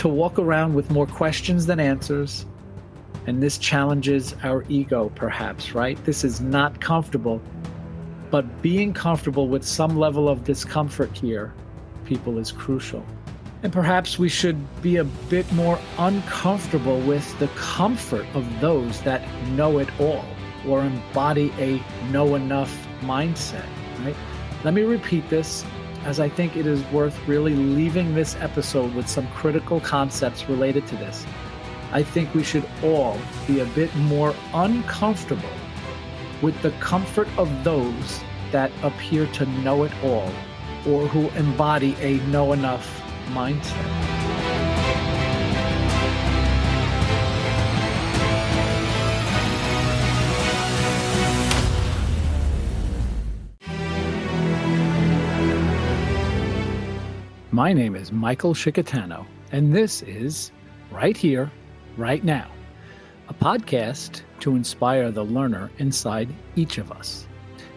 to walk around with more questions than answers. And this challenges our ego, perhaps, right? This is not comfortable. But being comfortable with some level of discomfort here, people, is crucial. And perhaps we should be a bit more uncomfortable with the comfort of those that know it all or embody a know enough mindset, right? Let me repeat this, as I think it is worth really leaving this episode with some critical concepts related to this. I think we should all be a bit more uncomfortable with the comfort of those that appear to know it all or who embody a know enough mindset. My name is Michael Shikatano, and this is Right Here, Right Now, a podcast to inspire the learner inside each of us.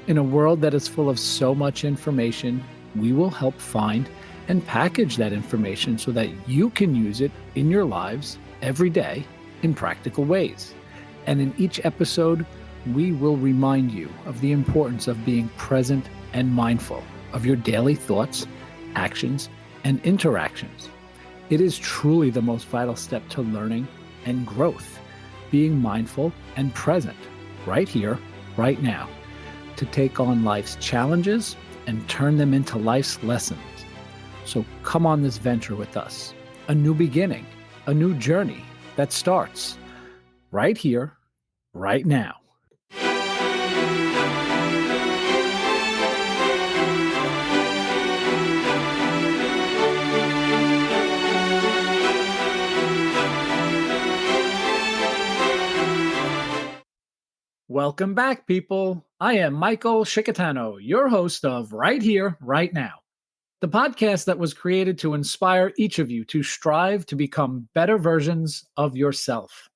In a world that is full of so much information, we will help find and package that information so that you can use it in your lives every day in practical ways. And in each episode, we will remind you of the importance of being present and mindful of your daily thoughts, actions, and interactions. It is truly the most vital step to learning and growth, being mindful and present right here, right now, to take on life's challenges and turn them into life's lessons. So come on this venture with us, a new beginning, a new journey that starts right here, right now. Welcome back, people. I am Michael Shikatano, your host of Right Here, Right Now, the podcast that was created to inspire each of you to strive to become better versions of yourself,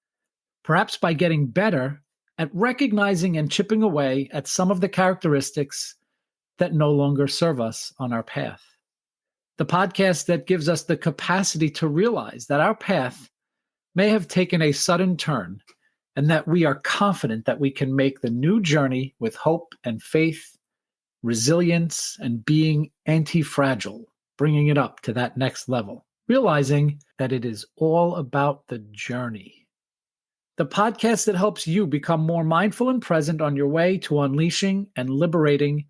perhaps by getting better at recognizing and chipping away at some of the characteristics that no longer serve us on our path. The podcast that gives us the capacity to realize that our path may have taken a sudden turn, and that we are confident that we can make the new journey with hope and faith, resilience, and being anti-fragile, bringing it up to that next level, realizing that it is all about the journey. The podcast that helps you become more mindful and present on your way to unleashing and liberating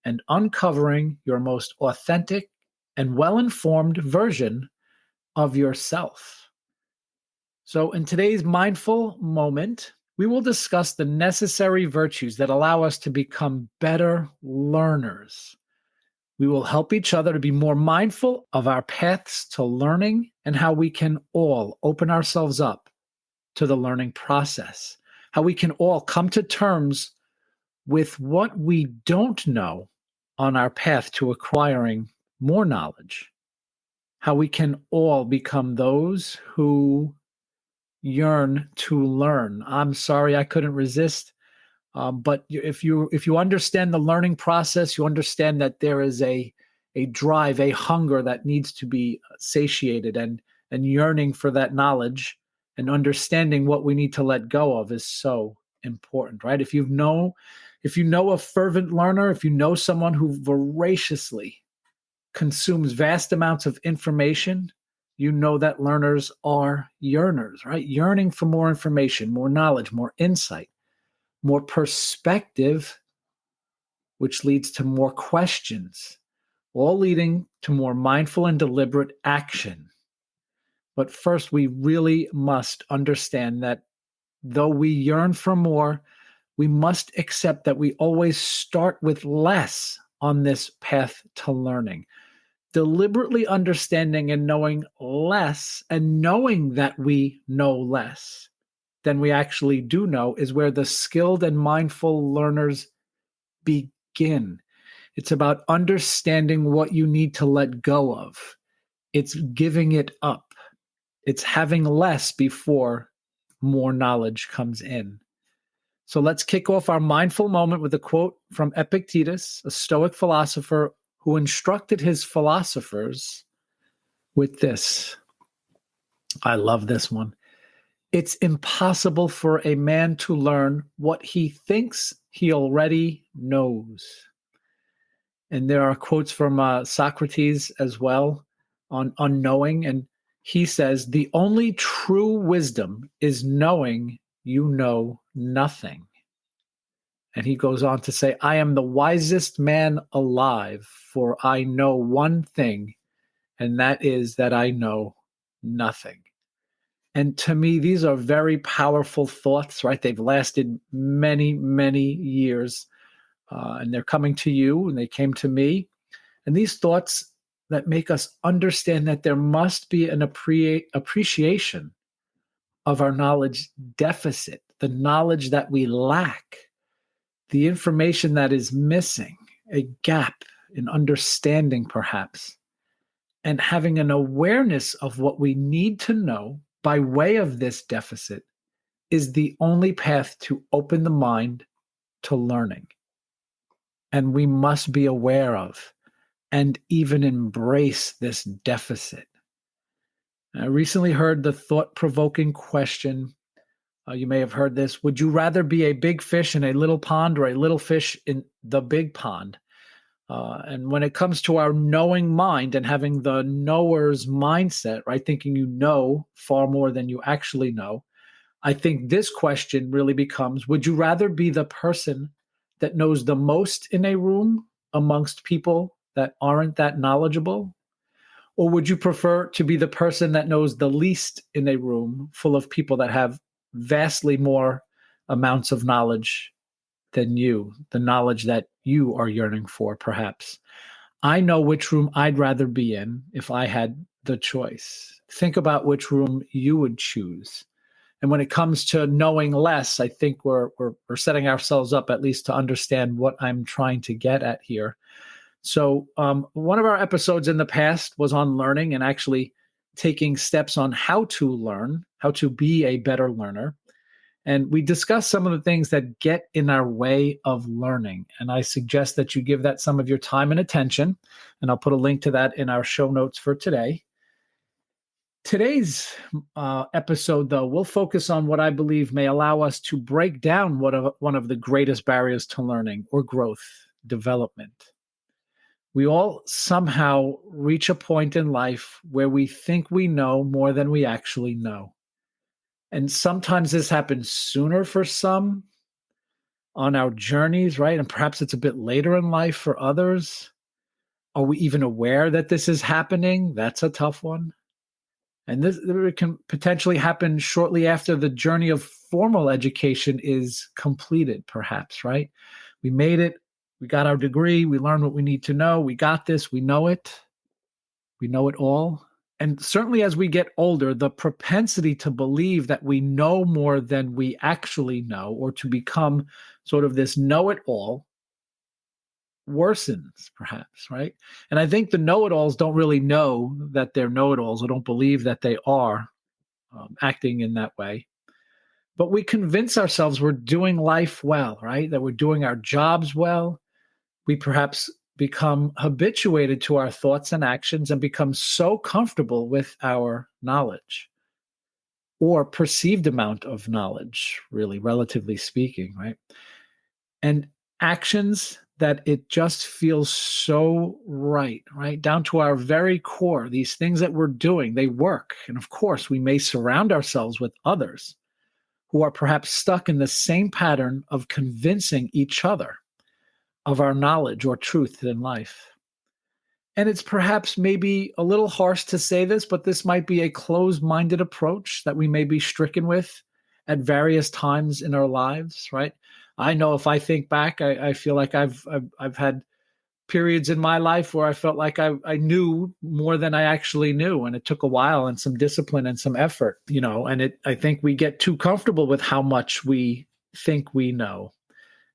and uncovering your most authentic and well-informed version of yourself. So in today's mindful moment, we will discuss the necessary virtues that allow us to become better learners. We will help each other to be more mindful of our paths to learning and how we can all open ourselves up to the learning process, how we can all come to terms with what we don't know on our path to acquiring more knowledge, how we can all become those who yearn to learn. I'm sorry, I couldn't resist. But if you understand the learning process, you understand that there is a drive, a hunger that needs to be satiated, and yearning for that knowledge and understanding what we need to let go of is so important, right? If you know a fervent learner, if you know someone who voraciously consumes vast amounts of information, you know that learners are yearners, right? Yearning for more information, more knowledge, more insight, more perspective, which leads to more questions, all leading to more mindful and deliberate action. But first, we really must understand that though we yearn for more, we must accept that we always start with less on this path to learning. Deliberately understanding and knowing less, and knowing that we know less than we actually do know, is where the skilled and mindful learners begin. It's about understanding what you need to let go of. It's giving it up. It's having less before more knowledge comes in. So let's kick off our mindful moment with a quote from Epictetus, a Stoic philosopher who instructed his philosophers with this: I love this one. It's impossible for a man to learn what he thinks he already knows. And there are quotes from Socrates as well on knowing. And he says, the only true wisdom is knowing you know nothing. And he goes on to say, I am the wisest man alive, for I know one thing, and that is that I know nothing. And to me, these are very powerful thoughts, right? They've lasted many, many years, and they're coming to you, and they came to me. And these thoughts that make us understand that there must be an appreciation of our knowledge deficit, the knowledge that we lack, the information that is missing, a gap in understanding, perhaps, and having an awareness of what we need to know by way of this deficit is the only path to open the mind to learning. And we must be aware of and even embrace this deficit. I recently heard the thought-provoking question. You may have heard this. Would you rather be a big fish in a little pond or a little fish in the big pond? And when it comes to our knowing mind and having the knower's mindset, right, thinking you know far more than you actually know, I think this question really becomes, would you rather be the person that knows the most in a room amongst people that aren't that knowledgeable? Or would you prefer to be the person that knows the least in a room full of people that have vastly more amounts of knowledge than you, the knowledge that you are yearning for, perhaps? I know which room I'd rather be in if I had the choice. Think about which room you would choose. And when it comes to knowing less, I think we're setting ourselves up at least to understand what I'm trying to get at here. So one of our episodes in the past was on learning and actually taking steps on how to learn, how to be a better learner. And we discussed some of the things that get in our way of learning. And I suggest that you give that some of your time and attention. And I'll put a link to that in our show notes for today. Today's episode, though, will focus on what I believe may allow us to break down one of the greatest barriers to learning or growth, development. We all somehow reach a point in life where we think we know more than we actually know. And sometimes this happens sooner for some on our journeys, right? And perhaps it's a bit later in life for others. Are we even aware that this is happening? That's a tough one. And this can potentially happen shortly after the journey of formal education is completed, perhaps, right? We made it. We got our degree. We learned what we need to know. We got this. We know it. We know it all. And certainly as we get older, the propensity to believe that we know more than we actually know, or to become sort of this know-it-all, worsens, perhaps, right? And I think the know-it-alls don't really know that they're know-it-alls, or don't believe that they are acting in that way. But we convince ourselves we're doing life well, right? That we're doing our jobs well. We perhaps become habituated to our thoughts and actions and become so comfortable with our knowledge or perceived amount of knowledge, really, relatively speaking, right? And actions that it just feels so right, right? Down to our very core, these things that we're doing, they work. And of course, we may surround ourselves with others who are perhaps stuck in the same pattern of convincing each other of our knowledge or truth in life. And it's perhaps maybe a little harsh to say this, but this might be a closed-minded approach that we may be stricken with at various times in our lives, right? I know if I think back, I feel like I've had periods in my life where I felt like I knew more than I actually knew, and it took a while and some discipline and some effort, and I think we get too comfortable with how much we think we know.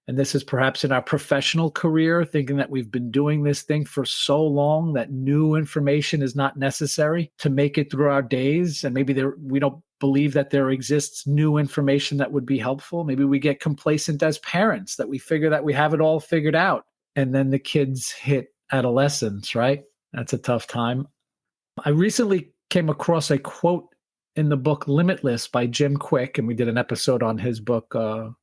And this is perhaps in our professional career, thinking that we've been doing this thing for so long that new information is not necessary to make it through our days. And maybe we don't believe that there exists new information that would be helpful. Maybe we get complacent as parents, that we figure that we have it all figured out. And then the kids hit adolescence, right? That's a tough time. I recently came across a quote in the book Limitless by Jim Quick, and we did an episode on his book a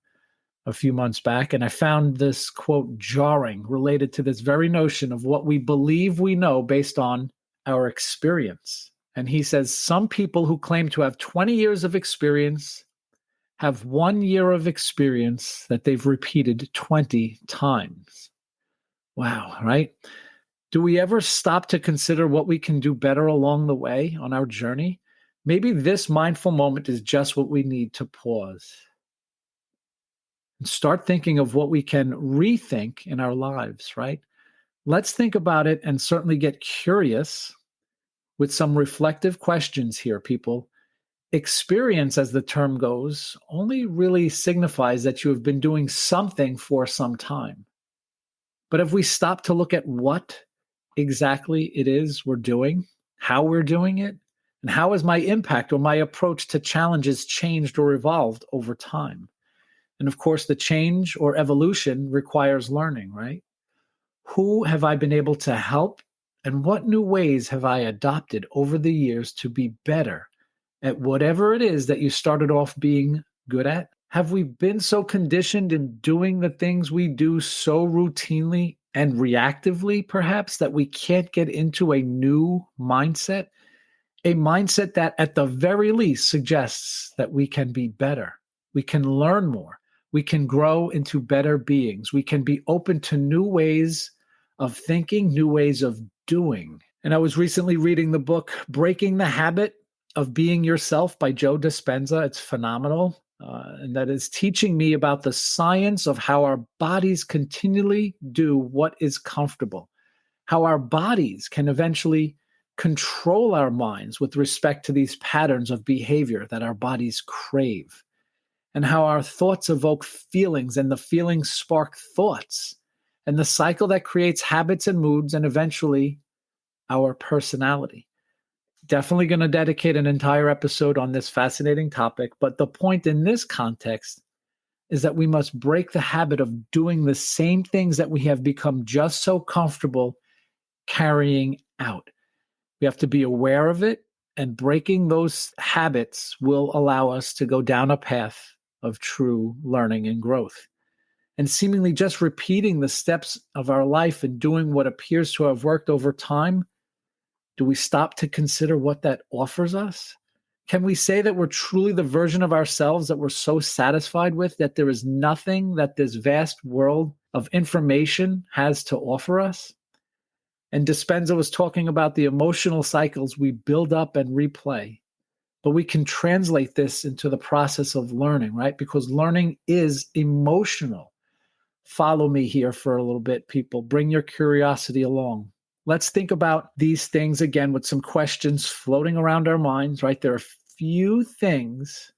few months back, and I found this quote jarring related to this very notion of what we believe we know based on our experience. And he says, some people who claim to have 20 years of experience have 1 year of experience that they've repeated 20 times. Wow, right? Do we ever stop to consider what we can do better along the way on our journey? Maybe this mindful moment is just what we need to pause and start thinking of what we can rethink in our lives, right? Let's think about it and certainly get curious with some reflective questions here, people. Experience, as the term goes, only really signifies that you have been doing something for some time. But if we stop to look at what exactly it is we're doing, how we're doing it, and how has my impact or my approach to challenges changed or evolved over time? And of course, the change or evolution requires learning, right? Who have I been able to help, and what new ways have I adopted over the years to be better at whatever it is that you started off being good at? Have we been so conditioned in doing the things we do so routinely and reactively, perhaps, that we can't get into a new mindset? A mindset that, at the very least, suggests that we can be better. We can learn more. We can grow into better beings. We can be open to new ways of thinking, new ways of doing. And I was recently reading the book Breaking the Habit of Being Yourself by Joe Dispenza. It's phenomenal. And that is teaching me about the science of how our bodies continually do what is comfortable, how our bodies can eventually control our minds with respect to these patterns of behavior that our bodies crave, and how our thoughts evoke feelings and the feelings spark thoughts, and the cycle that creates habits and moods and eventually our personality. Definitely going to dedicate an entire episode on this fascinating topic, but the point in this context is that we must break the habit of doing the same things that we have become just so comfortable carrying out. We have to be aware of it, and breaking those habits will allow us to go down a path of true learning and growth. And seemingly just repeating the steps of our life and doing what appears to have worked over time, do we stop to consider what that offers us? Can we say that we're truly the version of ourselves that we're so satisfied with, that there is nothing that this vast world of information has to offer us? And Dispenza was talking about the emotional cycles we build up and replay. But we can translate this into the process of learning, right? Because learning is emotional. Follow me here for a little bit, people. Bring your curiosity along. Let's think about these things again with some questions floating around our minds, right? There are few things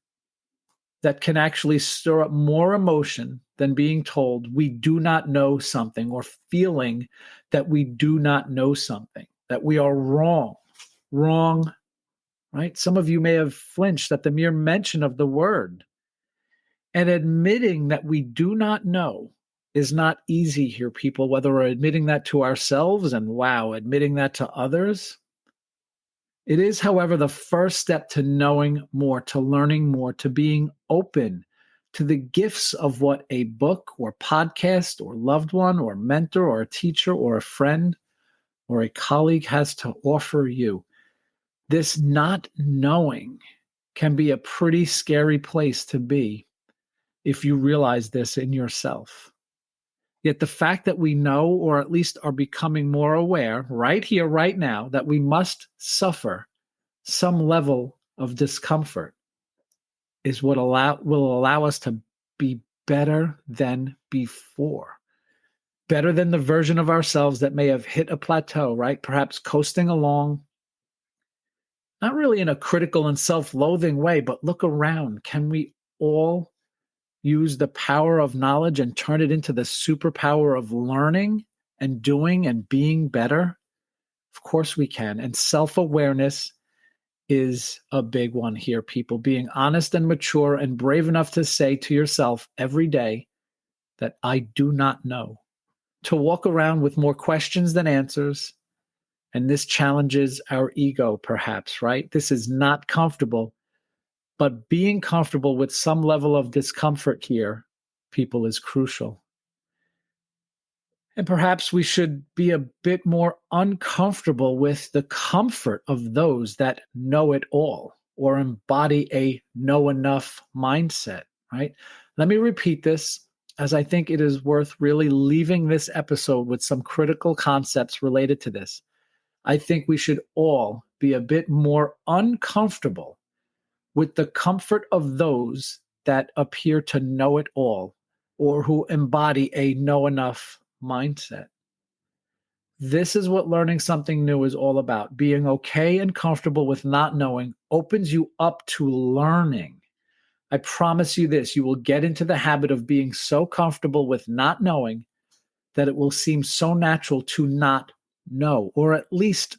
that can actually stir up more emotion than being told we do not know something, or feeling that we do not know something, that we are wrong, right? Some of you may have flinched at the mere mention of the word. And admitting that we do not know is not easy here, people, whether we're admitting that to ourselves and, wow, admitting that to others. It is, however, the first step to knowing more, to learning more, to being open to the gifts of what a book or podcast or loved one or mentor or a teacher or a friend or a colleague has to offer you. This not knowing can be a pretty scary place to be if you realize this in yourself. Yet the fact that we know, or at least are becoming more aware right here, right now, that we must suffer some level of discomfort is what will allow us to be better than before. Better than the version of ourselves that may have hit a plateau, right? Perhaps coasting along, not really in a critical and self-loathing way, but look around. Can we all use the power of knowledge and turn it into the superpower of learning and doing and being better? Of course we can. And self-awareness is a big one here, people. Being honest and mature and brave enough to say to yourself every day that I do not know. To walk around with more questions than answers. And this challenges our ego, perhaps, right? This is not comfortable, But being comfortable with some level of discomfort here, people, is crucial. And perhaps we should be a bit more uncomfortable with the comfort of those that know it all or embody a know enough mindset, right? Let me repeat this, as I think it is worth really leaving this episode with some critical concepts related to this. I think we should all be a bit more uncomfortable with the comfort of those that appear to know it all or who embody a know enough mindset. This is what learning something new is all about. Being okay and comfortable with not knowing opens you up to learning. I promise you this, you will get into the habit of being so comfortable with not knowing that it will seem so natural to not know, or at least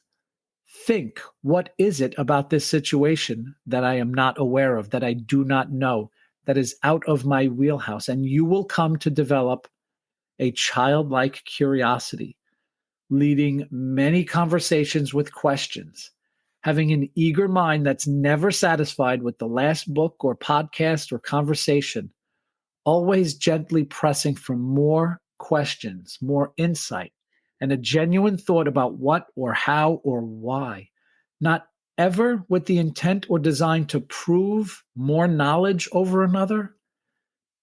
think, what is it about this situation that I am not aware of, that I do not know, that is out of my wheelhouse? And you will come to develop a childlike curiosity, leading many conversations with questions, having an eager mind that's never satisfied with the last book or podcast or conversation, always gently pressing for more questions, more insight, and a genuine thought about what or how or why, not ever with the intent or design to prove more knowledge over another.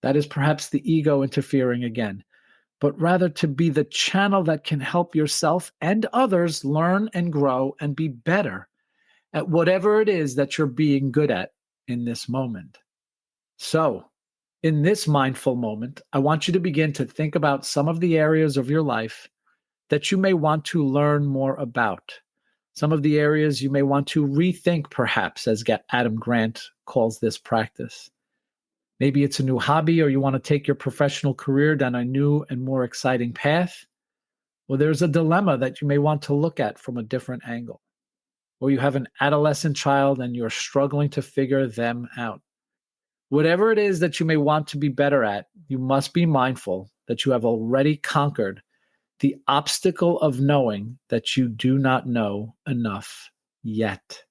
That is perhaps the ego interfering again, but rather to be the channel that can help yourself and others learn and grow and be better at whatever it is that you're being good at in this moment. So, in this mindful moment, I want you to begin to think about some of the areas of your life that you may want to learn more about. Some of the areas you may want to rethink, perhaps, as Adam Grant calls this practice. Maybe it's a new hobby, or you want to take your professional career down a new and more exciting path. Or there's a dilemma that you may want to look at from a different angle. Or you have an adolescent child and you're struggling to figure them out. Whatever it is that you may want to be better at, you must be mindful that you have already conquered the obstacle of knowing that you do not know enough yet.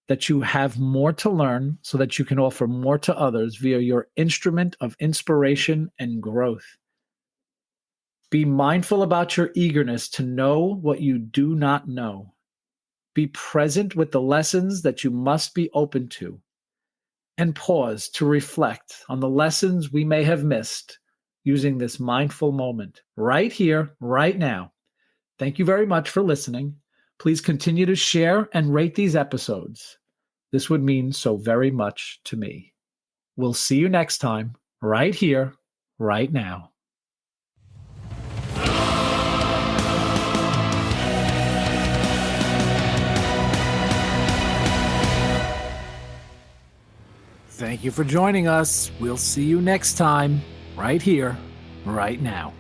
That you have more to learn so that you can offer more to others via your instrument of inspiration and growth. Be mindful about your eagerness to know what you do not know. Be present with the lessons that you must be open to. And pause to reflect on the lessons we may have missed using this mindful moment right here, right now. Thank you very much for listening. Please continue to share and rate these episodes. This would mean so very much to me. We'll see you next time, right here, right now. Thank you for joining us. We'll see you next time, right here, right now.